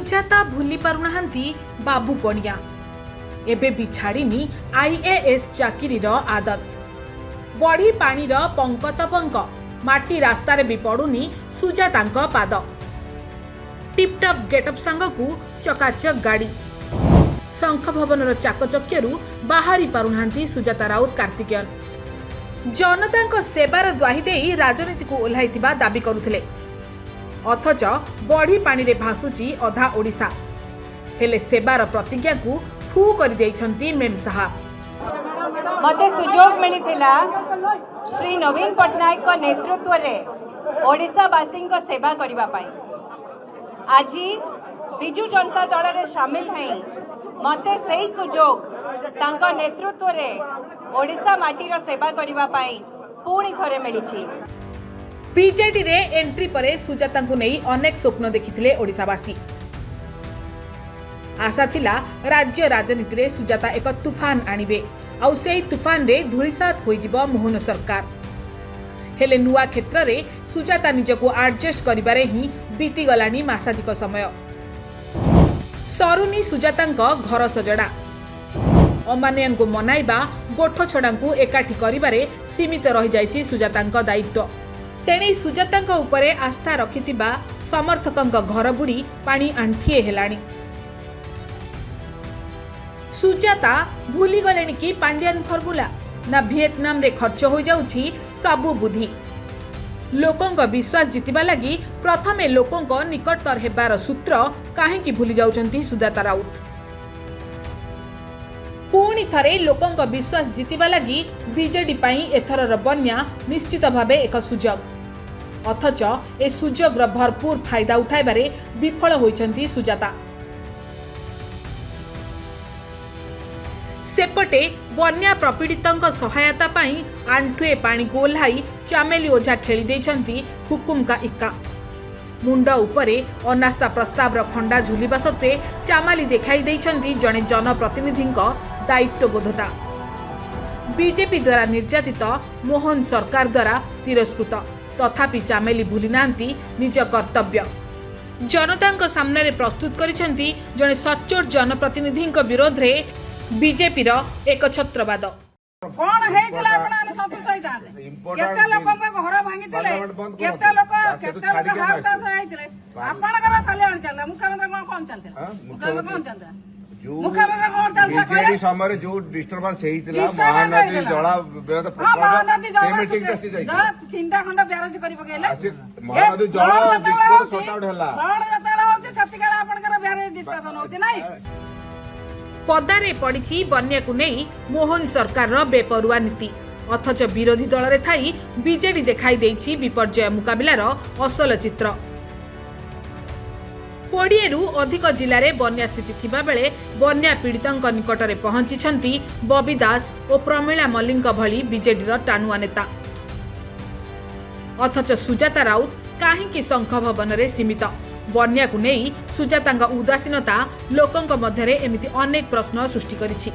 सुजाता भूली पारुनाहांती बाबू कणिया एबे भी छाड़ीनी आईएएस चाकिरीर आदत बढ़ी पानीर पंक तो पंक माटी रास्तार भी पड़ुनी सुजातांक पाद टिपटप गेटअप सांगकू चकाचक गाड़ी शंख भवनर चाकचक्यरू बाहरी पारुनाहांती सुजाता राउत कार्तिकेयन जनतांक सेवार द्वाही देई राजनीति को ओह्लाइथिबा दाबी करुथिले अथच बढ़ी पानी रे भासुची अधा ओडिशा हेले सेवार प्रतिज्ञा को फू कर देइछंती मेम साहब। मते सुजोग मिलिथिला श्री नवीन पटनायक को नेतृत्व रे ओडिशावासी को सेवा करिबा पाई आज बिजु जनता दल रे शामिल हई मते सही सुजोग तांका नेतृत्व रे ओडिशा माटीर सेवा करिबा पाई पुणी थरे मिलिछि। बीजेडी रे एंट्री परे सुजाता को नहीं अनेक स्वप्न देखिथिले ओडिशावासी आशा थिला राज्य राजनीति रे सुजाता एक तूफान आनिबे आउ सेही तूफान रे धूलिसात होई जिवो मोहन सरकार हेले नुआ क्षेत्र रे सुजाता निजको एडजस्ट करिबारे ही बीती गलानी मासाधिक समय सरुनी सुजातांक घर सजड़ा अमानियांको मनाइबा गोठ छड़ांकू एकाठी करिबारे सीमित रहि जाइछि सुजातांक दायित्व तेणी सुजातांक उपरे आस्था रखिथिबा समर्थकंक घर बुड़ी पानी आंठिए हेलाणी सुजाता भूली गलेनी कि पांड्यान फर्मुला ना वियतनाम रे खर्च हो जाउछि सबु बुद्धि लोकंक विश्वास जितिबा लगी प्रथमे लोकंक निकटतर हेबार सूत्र काहेकि भूली जाउछंती सुजाता राउत पुणी थरे लोकंक विश्वास जितिबा लगी बीजेडी पाई एथरर बन्या निश्चित भावे एक सुजोग अथच ए सुजोगर भरपूर फायदा उठाइबारे विफल होइछंती सुजाता सेपटे बन्या प्रपीड़ितंक सहायता पाई आंठुए पानी को ओह्लाई चामेली ओझा खेली देइछंती हुकुम का इक्का मुंड उपरे अनास्था प्रस्ताव खंडा झुलिबा सत्वे चामाली देखाई देइछंती जणे जनप्रतिनिधिंक दायित्वबोधता बीजेपी द्वारा निर्यातित मोहन सरकार द्वारा तिरस्कृत तथापि चामेली भूली नांती निज कर्तव्य जनतांक सामने प्रस्तुत करिसेंती जणे सच्चोट जनप्रतिनिधिंक विरोध रे बीजेपी रो एक छत्रवाद कोन हेइतला आपन सन्तुष्ट होइताते केते लोकक घर भांगितले केते लोक हाउता होइतले आपन घर कल्याण चलला मुख्यमंत्री कोन चलते मुख्यमंत्री कोन चलते मुख्यमंत्री कोन चलते बीजेडी समय जो डिस्टर्बेंस हेइतला महानदी जला विरोध प्रकरण मीटिंग कसी जाई 3टा खंड ब्यारेज करि पकेले महानदी जला डिस्कस सॉर्ट आउट हला कोन जतला होछि सतिकाला आपन घर ब्यारेज डिस्कशन होछि नै पदारे पड़ी बन्या को नहीं मोहन सरकार बेपरुआ नीति अथच विरोधी दल रे थाई बीजेडी देखाई देइछि विपर्जय मुकाबिलार असल चित्र 20 रु अधिक जिले में बन्या स्थिति थिबा बेले बन्या पीड़ितंक निकटरे पहुंची बबी दास और प्रमीला मल्लिक भली बीजेडी टाणुआ नेता अथच सुजाता राउत काहींकि शंख भवन रे सीमित बन्या को नहीं सुजातांक उदासीनता लोकंक मध्यरे एमिति अनेक प्रश्न सृष्टि करिछि।